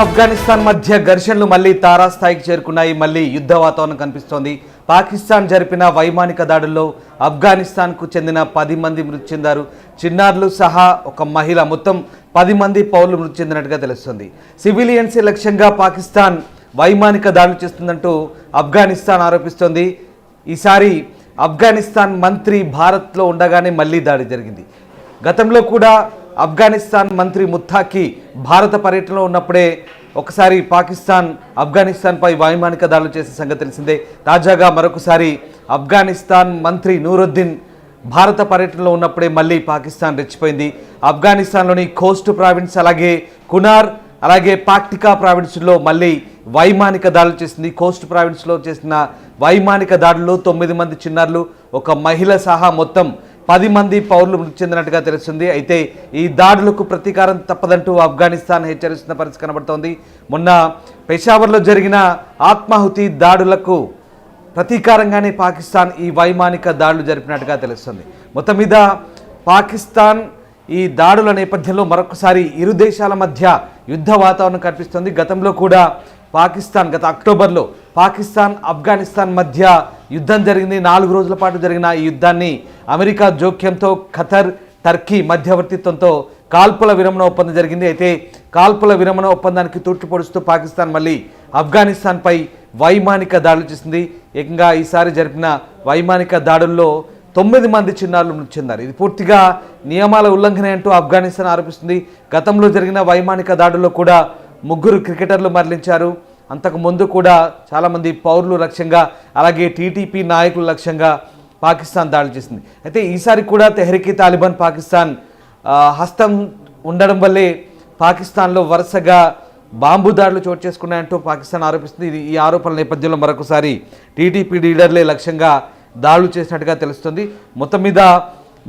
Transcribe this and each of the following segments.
ఆఫ్ఘనిస్తాన్ మధ్య ఘర్షణలు మళ్లీ తారాస్థాయికి చేరుకున్నాయి. మళ్లీ యుద్ధ వాతావరణం కనిపిస్తోంది. పాకిస్తాన్ జరిపిన వైమానిక దాడుల్లో ఆఫ్ఘనిస్తాన్కు చెందిన 10 మంది మృతి చెందారు. చిన్నారులు సహా ఒక మహిళ, మొత్తం 10 మంది పౌరులు మృతి చెందినట్టుగా తెలుస్తుంది. సివిలియన్స్ లక్ష్యంగా పాకిస్తాన్ వైమానిక దాడులు చేస్తుందంటూ ఆఫ్ఘనిస్తాన్ ఆరోపిస్తోంది. ఈసారి ఆఫ్ఘనిస్తాన్ మంత్రి భారత్లో ఉండగానే మళ్లీ దాడి జరిగింది. గతంలో కూడా ఆఫ్ఘనిస్తాన్ మంత్రి ముత్తాకి భారత పర్యటనలో ఉన్నప్పుడే ఒకసారి పాకిస్తాన్ ఆఫ్ఘనిస్తాన్పై వైమానిక దాడులు చేసే సంగతి తెలిసిందే. తాజాగా మరొకసారి ఆఫ్ఘనిస్తాన్ మంత్రి నూరుద్దీన్ భారత పర్యటనలో ఉన్నప్పుడే మళ్ళీ పాకిస్తాన్ రెచ్చిపోయింది. ఆఫ్ఘనిస్తాన్లోని కోస్ట్ ప్రావిన్స్, అలాగే కునార్, అలాగే పాక్టికా ప్రావిన్స్లో మళ్ళీ వైమానిక దాడులు చేసింది. కోస్ట్ ప్రావిన్స్లో చేసిన వైమానిక దాడుల్లో 9 మంది చిన్నారులు, ఒక మహిళ సహా మొత్తం 10 మంది పౌరులు మృతి చెందినట్టుగా తెలుస్తుంది. అయితే ఈ దాడులకు ప్రతీకారం తప్పదంటూ ఆఫ్ఘనిస్తాన్ హెచ్చరిస్తున్న పరిస్థితి కనబడుతోంది. మొన్న పెషావర్లో జరిగిన ఆత్మాహుతి దాడులకు ప్రతీకారంగానే పాకిస్తాన్ ఈ వైమానిక దాడులు జరిపినట్టుగా తెలుస్తుంది. మొత్తం మీద పాకిస్తాన్ ఈ దాడుల నేపథ్యంలో మరొకసారి ఇరు దేశాల మధ్య యుద్ధ వాతావరణం కనిపిస్తుంది. గతంలో కూడా పాకిస్తాన్ గత అక్టోబర్లో పాకిస్తాన్ ఆఫ్ఘనిస్తాన్ మధ్య యుద్ధం జరిగింది. 4 రోజుల పాటు జరిగిన ఈ యుద్ధాన్ని అమెరికా జోక్యంతో, ఖతర్, టర్కీ మధ్యవర్తిత్వంతో కాల్పుల విరమణ ఒప్పందం జరిగింది. అయితే కాల్పుల విరమణ ఒప్పందానికి తూట్లు పొడుస్తూ పాకిస్తాన్ మళ్ళీ ఆఫ్ఘనిస్తాన్పై వైమానిక దాడులు చేసింది. ఏకంగా ఈసారి జరిపిన వైమానిక దాడుల్లో 9 మంది చిన్నారులు మృతి చెందారు. ఇది పూర్తిగా నియమాల ఉల్లంఘన అంటూ ఆఫ్ఘనిస్తాన్ ఆరోపిస్తుంది. గతంలో జరిగిన వైమానిక దాడుల్లో కూడా 3 క్రికెటర్లు మరణించారు. అంతకు ముందు కూడా చాలామంది పౌరులు లక్ష్యంగా, అలాగే టీటీపీ నాయకుల లక్ష్యంగా పాకిస్తాన్ దాడులు చేసింది. అయితే ఈసారి కూడా తెహ్రీకే తాలిబాన్ పాకిస్తాన్ హస్తం ఉండడం వల్లే పాకిస్తాన్లో వరుసగా బాంబు దాడులు చోటు చేసుకున్నాయంటూ పాకిస్తాన్ ఆరోపిస్తుంది. ఈ ఆరోపణల నేపథ్యంలో మరొకసారి టీటీపీ లీడర్లే లక్ష్యంగా దాడులు చేసినట్టుగా తెలుస్తుంది. మొత్తం మీద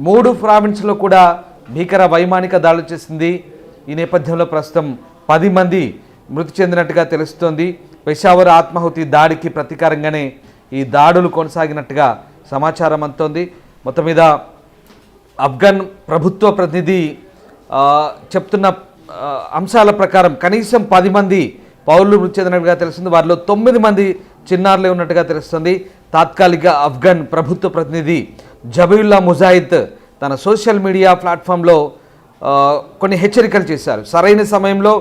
3 ప్రావిన్స్లో కూడా భీకర వైమానిక దాడులు చేసింది. ఈ నేపథ్యంలో ప్రస్తుతం 10 మంది మృతి చెందినట్టుగా తెలుస్తోంది. పెషావర్ ఆత్మాహుతి దాడికి ప్రతీకారంగానే ఈ దాడులు కొనసాగినట్టుగా సమాచారం అందుతోంది. మొత్తం మీద ఆఫ్ఘన్ ప్రభుత్వ ప్రతినిధి చెప్తున్న అంశాల ప్రకారం కనీసం 10 మంది పౌరులు మృతి చెందినట్టుగా తెలుస్తుంది. వారిలో 9 మంది చిన్నారులే ఉన్నట్టుగా తెలుస్తుంది. తాత్కాలిక ఆఫ్ఘన్ ప్రభుత్వ ప్రతినిధి జబీయుల్లా ముజాహిద్ తన సోషల్ మీడియా ప్లాట్ఫామ్లో కొన్ని హెచ్చరికలు చేశారు. సరైన సమయంలో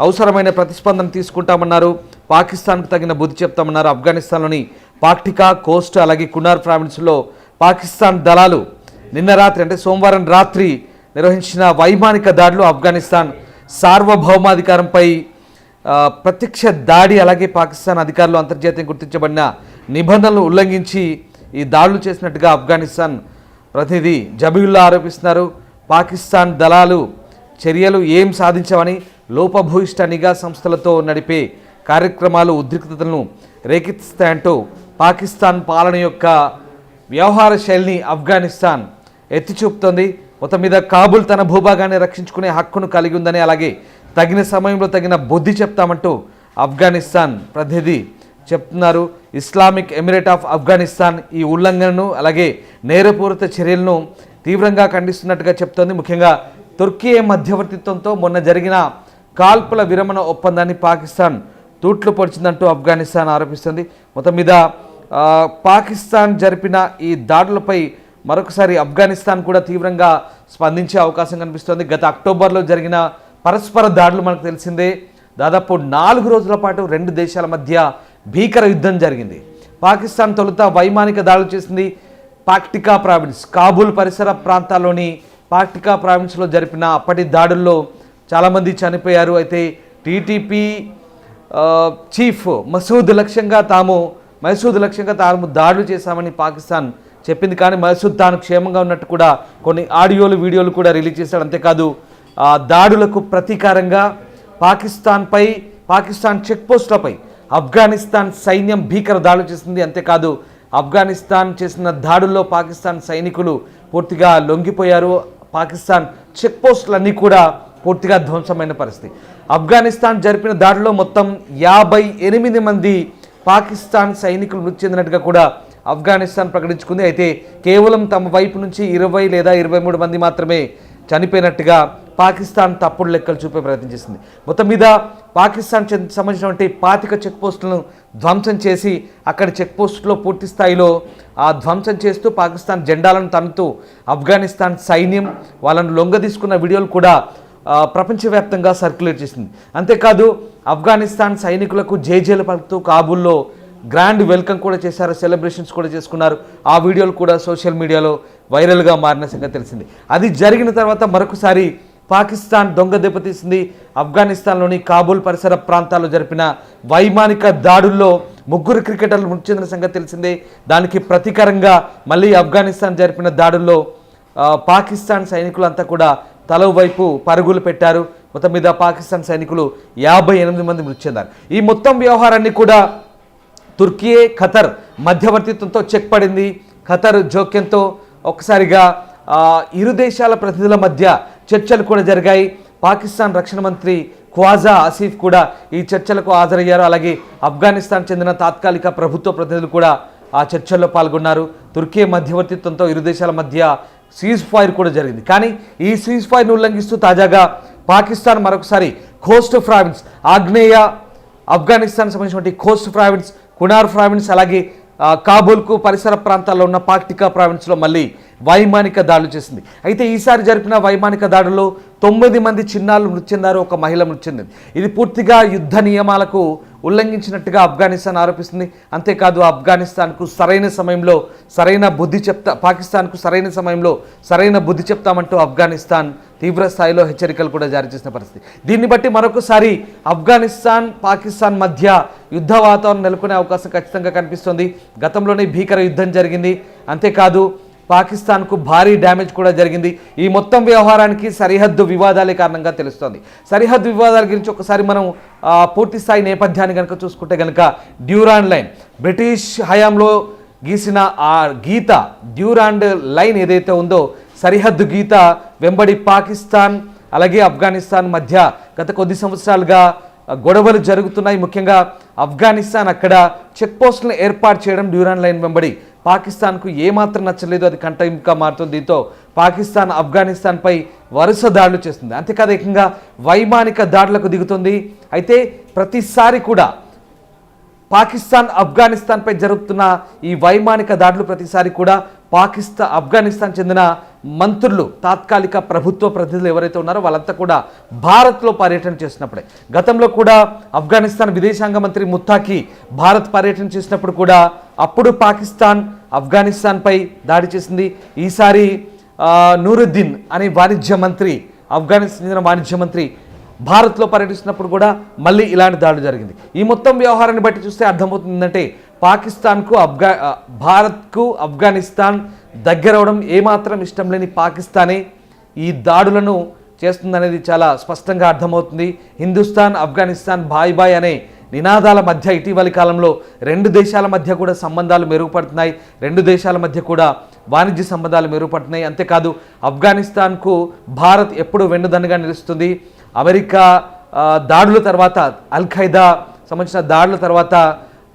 అవసరమైన ప్రతిస్పందన తీసుకుంటామన్నారు. పాకిస్తాన్కు తగిన బుద్ధి చెప్తామన్నారు. ఆఫ్ఘనిస్తాన్లోని పాక్టికా, కోస్ట్, అలాగే కునార్ ప్రావిన్స్లో పాకిస్తాన్ దళాలు నిన్న రాత్రి అంటే సోమవారం రాత్రి నిర్వహించిన వైమానిక దాడులు ఆఫ్ఘనిస్తాన్ సార్వభౌమాధికారంపై ప్రత్యక్ష దాడి, అలాగే పాకిస్తాన్ అధికారులు అంతర్జాతీయంగా గుర్తించబడిన నిబంధనలు ఉల్లంఘించి ఈ దాడులు చేసినట్టుగా ఆఫ్ఘనిస్తాన్ ప్రతినిధి జబీయుల్లా ఆరోపిస్తున్నారు. పాకిస్తాన్ దళాలు చర్యలు ఏం సాధించవని, లోపభూయిష్ట నిఘా సంస్థలతో నడిపే కార్యక్రమాలు ఉద్రిక్తతలను రేకెత్తిస్తాయంటూ పాకిస్తాన్ పాలన యొక్క వ్యవహార శైలిని ఆఫ్ఘనిస్తాన్ ఎత్తిచూపుతోంది. మొత్తం మీద కాబుల్ తన భూభాగాన్ని రక్షించుకునే హక్కును కలిగి ఉందని, అలాగే తగిన సమయంలో తగిన బుద్ధి చెప్తామంటూ ఆఫ్ఘనిస్తాన్ ప్రతినిధి చెప్తున్నారు. ఇస్లామిక్ ఎమిరేట్ ఆఫ్ ఆఫ్ఘనిస్తాన్ ఈ ఉల్లంఘనను, అలాగే నేరపూరిత చర్యలను తీవ్రంగా ఖండిస్తున్నట్టుగా చెప్తోంది. ముఖ్యంగా తుర్కీ మధ్యవర్తిత్వంతో మొన్న జరిగిన కాల్పుల విరమణ ఒప్పందాన్ని పాకిస్తాన్ తూట్లు పొడిచిందంటూ ఆఫ్ఘనిస్తాన్ ఆరోపిస్తుంది. మొత్తం మీద పాకిస్తాన్ జరిపిన ఈ దాడులపై మరొకసారి ఆఫ్ఘనిస్తాన్ కూడా తీవ్రంగా స్పందించే అవకాశం కనిపిస్తోంది. గత అక్టోబర్లో జరిగిన పరస్పర దాడులు మనకు తెలిసిందే. దాదాపు 4 రోజుల పాటు 2 దేశాల మధ్య భీకర యుద్ధం జరిగింది. పాకిస్తాన్ తొలుత వైమానిక దాడులు చేసింది. పాక్టికా ప్రావిన్స్, కాబూల్ పరిసర ప్రాంతాల్లోని పాక్టికా ప్రావిన్స్లో జరిపిన అప్పటి దాడుల్లో చాలామంది చనిపోయారు. అయితే టీటీపీ చీఫ్ మసూద్ లక్ష్యంగా తాము దాడులు చేశామని పాకిస్తాన్ చెప్పింది. కానీ మసూద్ తాను క్షేమంగా ఉన్నట్టు కూడా కొన్ని ఆడియోలు, వీడియోలు కూడా రిలీజ్ చేశాడు. అంతేకాదు దాడులకు ప్రతీకారంగా పాకిస్తాన్ చెక్ పోస్టులపై ఆఫ్ఘనిస్తాన్ సైన్యం భీకర దాడులు చేసింది. అంతేకాదు ఆఫ్ఘనిస్తాన్ చేసిన దాడుల్లో పాకిస్తాన్ సైనికులు పూర్తిగా లొంగిపోయారు. పాకిస్తాన్ చెక్ పోస్టులన్నీ కూడా పూర్తిగా ధ్వంసమైన పరిస్థితి. ఆఫ్ఘనిస్తాన్ జరిపిన దాడిలో మొత్తం 58 మంది పాకిస్తాన్ సైనికులు మృతి చెందినట్టుగా కూడా ఆఫ్ఘనిస్తాన్ ప్రకటించుకుంది. అయితే కేవలం తమ వైపు నుంచి 20 లేదా 23 మంది మాత్రమే చనిపోయినట్టుగా పాకిస్తాన్ తప్పుడు లెక్కలు చూపే ప్రయత్నం చేసింది. మొత్తం మీద పాకిస్తాన్ సంబంధించినటువంటి 25 చెక్ పోస్టులను ధ్వంసం చేసి అక్కడ చెక్ పోస్టులో పూర్తి స్థాయిలో ధ్వంసం చేస్తూ పాకిస్తాన్ జెండాలను తన్నుతూ ఆఫ్ఘనిస్తాన్ సైన్యం వాళ్ళను లొంగదీసుకున్న వీడియోలు కూడా ప్రపంచవ్యాప్తంగా సర్క్యులేట్ చేసింది. అంతేకాదు ఆఫ్ఘనిస్తాన్ సైనికులకు జేజేలు పలుకుతూ కాబూల్లో గ్రాండ్ వెల్కమ్ కూడా చేశారు, సెలబ్రేషన్స్ కూడా చేసుకున్నారు. ఆ వీడియోలు కూడా సోషల్ మీడియాలో వైరల్గా మారిన సంగతి తెలిసింది. అది జరిగిన తర్వాత మరొకసారి పాకిస్తాన్ దొంగ దెబ్బతీసింది. ఆఫ్ఘనిస్తాన్లోని కాబూల్ పరిసర ప్రాంతాల్లో జరిపిన వైమానిక దాడుల్లో 3 క్రికెటర్లు మృతి చెందిన సంగతి తెలిసిందే. దానికి ప్రతీకారంగా మళ్ళీ ఆఫ్ఘనిస్తాన్ జరిపిన దాడుల్లో పాకిస్తాన్ సైనికులంతా కూడా తల వైపు పరుగులు పెట్టారు. మొత్తం మీద పాకిస్తాన్ సైనికులు 58 మంది మృతి చెందారు. ఈ మొత్తం వ్యవహారాన్ని కూడా తుర్కీ, ఖతర్ మధ్యవర్తిత్వంతో చెక్ పడింది. ఖతర్ జోక్యంతో ఒక్కసారిగా ఇరు దేశాల ప్రతినిధుల మధ్య చర్చలు కూడా జరిగాయి. పాకిస్తాన్ రక్షణ మంత్రి ఖ్వాజా ఆసిఫ్ కూడా ఈ చర్చలకు హాజరయ్యారు. అలాగే ఆఫ్ఘనిస్తాన్ చెందిన తాత్కాలిక ప్రభుత్వ ప్రతినిధులు కూడా ఆ చర్చల్లో పాల్గొన్నారు. తుర్కీ మధ్యవర్తిత్వంతో ఇరు దేశాల మధ్య సీజ్ ఫైర్ కూడా జరిగింది. కానీ ఈ సీజ్ ఫైర్ను ఉల్లంఘిస్తూ తాజాగా పాకిస్తాన్ మరొకసారి కోస్ట్ ప్రావిన్స్, ఆగ్నేయ ఆఫ్ఘనిస్తాన్ సంబంధించినటువంటి కోస్ట్ ప్రావిన్స్, కునార్ ప్రావిన్స్, అలాగే కాబూల్కు పరిసర ప్రాంతాల్లో ఉన్న పాక్టికా ప్రావిన్స్లో మళ్ళీ వైమానిక దాడులు చేసింది. అయితే ఈసారి జరిపిన వైమానిక దాడుల్లో 9 మంది చిన్నారులు మృతి చెందారు, 1 మహిళ మృతి చెందింది. ఇది పూర్తిగా యుద్ధ నియమాలకు ఉల్లంఘించినట్టుగా ఆఫ్ఘనిస్తాన్ ఆరోపిస్తుంది. అంతేకాదు ఆఫ్ఘనిస్తాన్కు సరైన సమయంలో సరైన బుద్ధి పాకిస్తాన్కు సరైన సమయంలో సరైన బుద్ధి చెప్తామంటూ ఆఫ్ఘనిస్తాన్ తీవ్ర స్థాయిలో హెచ్చరికలు కూడా జారీ చేసిన పరిస్థితి. దీన్ని బట్టి మరొకసారి ఆఫ్ఘనిస్తాన్ పాకిస్తాన్ మధ్య యుద్ధ వాతావరణం నెలకొనే అవకాశం ఖచ్చితంగా కనిపిస్తోంది. గతంలోనే భీకర యుద్ధం జరిగింది. అంతేకాదు పాకిస్తాన్కు భారీ డ్యామేజ్ కూడా జరిగింది. ఈ మొత్తం వ్యవహారానికి సరిహద్దు వివాదాలే కారణంగా తెలుస్తోంది. సరిహద్దు వివాదాల గురించి ఒకసారి మనం పూర్తి స్థాయి నేపథ్యాన్ని కనుక చూసుకుంటే కనుక డ్యూరాండ్ లైన్, బ్రిటిష్ హయాంలో గీసిన ఆ గీత, డ్యూరాండ్ లైన్ ఏదైతే ఉందో సరిహద్దు గీత వెంబడి పాకిస్తాన్ అలాగే ఆఫ్ఘనిస్తాన్ మధ్య గత కొద్ది సంవత్సరాలుగా గొడవలు జరుగుతున్నాయి. ముఖ్యంగా ఆఫ్ఘనిస్తాన్ అక్కడ చెక్ పోస్టులను ఏర్పాటు చేయడం డ్యూరాండ్ లైన్ వెంబడి పాకిస్తాన్కు ఏమాత్రం నచ్చలేదు. అది కంటెంప్ట్గా మారుతుంది. దీంతో పాకిస్తాన్ ఆఫ్ఘనిస్తాన్పై వరుస దాడులు చేస్తుంది. అంతేకాదు ఏకంగా వైమానిక దాడులకు దిగుతుంది. అయితే ప్రతిసారి కూడా పాకిస్తాన్ ఆఫ్ఘనిస్తాన్పై జరుగుతున్న ఈ వైమానిక దాడులు ప్రతిసారి కూడా ఆఫ్ఘనిస్తాన్ చెందిన మంత్రులు, తాత్కాలిక ప్రభుత్వ ప్రతినిధులు ఎవరైతే ఉన్నారో వాళ్ళంతా కూడా భారత్లో పర్యటన చేసినప్పుడే, గతంలో కూడా ఆఫ్ఘనిస్తాన్ విదేశాంగ మంత్రి ముత్తాకి భారత్ పర్యటన చేసినప్పుడు కూడా అప్పుడు పాకిస్తాన్ ఆఫ్ఘనిస్తాన్పై దాడి చేసింది. ఈసారి నూరుద్దీన్ అనే వాణిజ్య మంత్రి, ఆఫ్ఘనిస్తాన్ చెందిన వాణిజ్య మంత్రి భారత్లో పర్యటిస్తున్నప్పుడు కూడా మళ్ళీ ఇలాంటి దాడి జరిగింది. ఈ మొత్తం వ్యవహారాన్ని బట్టి చూస్తే అర్థమవుతుందంటే పాకిస్తాన్కు భారత్కు ఆఫ్ఘనిస్తాన్ దగ్గరవడం ఏమాత్రం ఇష్టం లేని పాకిస్తానే ఈ దాడులను చేస్తుందనేది చాలా స్పష్టంగా అర్థమవుతుంది. హిందుస్థాన్, ఆఫ్ఘనిస్తాన్ బాయ్ బాయ్ అనే నినాదాల మధ్య ఇటీవలి కాలంలో 2 దేశాల మధ్య కూడా సంబంధాలు మెరుగుపడుతున్నాయి. 2 దేశాల మధ్య కూడా వాణిజ్య సంబంధాలు మెరుగుపడుతున్నాయి. అంతేకాదు ఆఫ్ఘనిస్తాన్కు భారత్ ఎప్పుడు వెన్నుదన్నుగా నిలుస్తుంది. అమెరికా దాడుల తర్వాత, అల్ ఖైదా సంబంధించిన దాడుల తర్వాత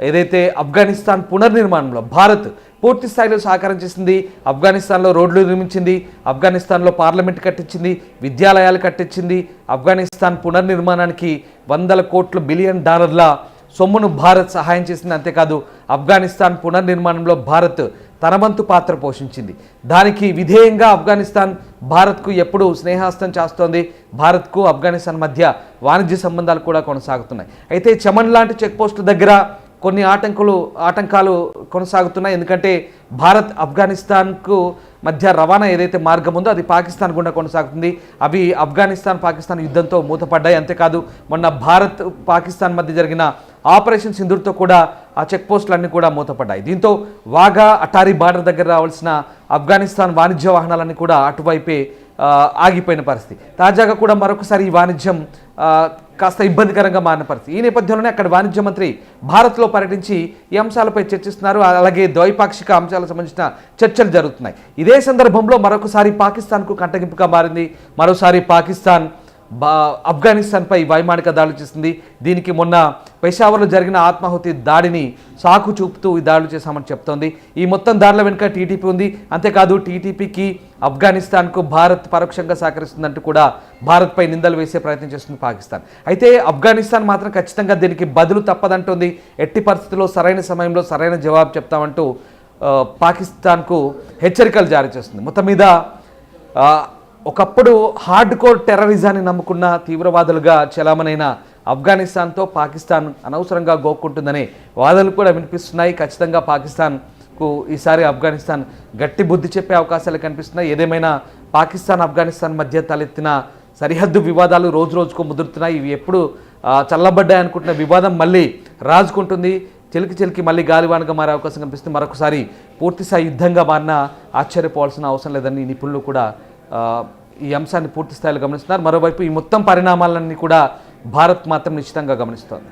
ఏదైతే ఆఫ్ఘనిస్తాన్ పునర్నిర్మాణంలో భారత్ పూర్తి స్థాయిలో సహకారం చేసింది. ఆఫ్ఘనిస్తాన్లో రోడ్లు నిర్మించింది, ఆఫ్ఘనిస్తాన్లో పార్లమెంట్ కట్టించింది, విద్యాలయాలు కట్టించింది. ఆఫ్ఘనిస్తాన్ పునర్నిర్మాణానికి $100 బిలియన్ సొమ్మును భారత్ సహాయం చేసింది. అంతేకాదు ఆఫ్ఘనిస్తాన్ పునర్నిర్మాణంలో భారత్ తన వంతు పాత్ర పోషించింది. దానికి విధేయంగా ఆఫ్ఘనిస్తాన్ భారత్కు ఎప్పుడు స్నేహాస్తం చేస్తోంది. భారత్కు ఆఫ్ఘనిస్తాన్ మధ్య వాణిజ్య సంబంధాలు కూడా కొనసాగుతున్నాయి. అయితే చమన్ లాంటి చెక్ పోస్టుల దగ్గర కొన్ని ఆటంకాలు కొనసాగుతున్నాయి. ఎందుకంటే భారత్ ఆఫ్ఘనిస్తాన్కు మధ్య రవాణా ఏదైతే మార్గం ఉందో అది పాకిస్తాన్ గుండా కొనసాగుతుంది. అవి పాకిస్తాన్ యుద్ధంతో మూతపడ్డాయి. అంతేకాదు మొన్న భారత్ పాకిస్తాన్ మధ్య జరిగిన ఆపరేషన్ సింధూర్తో కూడా ఆ చెక్ పోస్టులన్నీ కూడా మూతపడ్డాయి. దీంతో వాగా అటారీ బార్డర్ దగ్గర రావాల్సిన ఆఫ్ఘనిస్తాన్ వాణిజ్య వాహనాలన్నీ కూడా అటువైపే ఆగిపోయిన పరిస్థితి. తాజాగా కూడా మరొకసారి ఈ వాణిజ్యం కాస్త ఇబ్బందికరంగా మారిన పరిస్థితి. ఈ నేపథ్యంలోనే అక్కడ వాణిజ్య మంత్రి భారత్లో పర్యటించి ఈ అంశాలపై చర్చిస్తున్నారు. అలాగే ద్వైపాక్షిక అంశాలకు సంబంధించిన చర్చలు జరుగుతున్నాయి. ఇదే సందర్భంలో మరొకసారి పాకిస్తాన్కు కంటగింపుగా మారింది. మరోసారి పాకిస్తాన్ ఆఫ్ఘనిస్తాన్పై వైమానిక దాడులు చేసింది. దీనికి మొన్న పెషావర్లో జరిగిన ఆత్మాహుతి దాడిని సాకు చూపుతూ ఈ దాడులు చేశామని చెప్తోంది. ఈ మొత్తం దాడుల వెనుక టీటీపీ ఉంది. అంతేకాదు టీటీపీకి ఆఫ్ఘనిస్తాన్కు భారత్ పరోక్షంగా సహకరిస్తుందంటూ కూడా భారత్పై నిందలు వేసే ప్రయత్నం చేస్తుంది పాకిస్తాన్. అయితే ఆఫ్ఘనిస్తాన్ మాత్రం ఖచ్చితంగా దీనికి బదులు తప్పదంటోంది. ఎట్టి పరిస్థితుల్లో సరైన సమయంలో సరైన జవాబు చెప్తామంటూ పాకిస్తాన్కు హెచ్చరికలు జారీ చేస్తుంది. మొత్తం మీద ఒకప్పుడు హార్డ్ కోర్ టెర్రరిజాన్ని నమ్ముకున్న తీవ్రవాదులుగా చలామణైన ఆఫ్ఘనిస్తాన్తో పాకిస్తాన్ అనవసరంగా గోక్కుంటుందనే వాదనలు కూడా వినిపిస్తున్నాయి. ఖచ్చితంగా పాకిస్తాన్కు ఈసారి ఆఫ్ఘనిస్తాన్ గట్టి బుద్ధి చెప్పే అవకాశాలు కనిపిస్తున్నాయి. ఏదేమైనా పాకిస్తాన్ ఆఫ్ఘనిస్తాన్ మధ్య తలెత్తిన సరిహద్దు వివాదాలు రోజు రోజుకు ముదురుతున్నాయి. ఇవి ఎప్పుడు చల్లబడ్డాయి అనుకుంటున్న వివాదం మళ్ళీ రాజుకుంటుంది. చిలికి మళ్ళీ గాలివానగా మారే అవకాశం కనిపిస్తుంది. మరొకసారి పూర్తిస్థాయి యుద్ధంగా మారినా ఆశ్చర్యపోవాల్సిన అవసరం లేదని నిపుణులు కూడా ఈ అంశాన్ని పూర్తి స్థాయిలో గమనిస్తున్నారు. మరోవైపు ఈ మొత్తం పరిణామాలన్నీ కూడా భారత్ మాత్రం నిశ్చితంగా గమనిస్తోంది.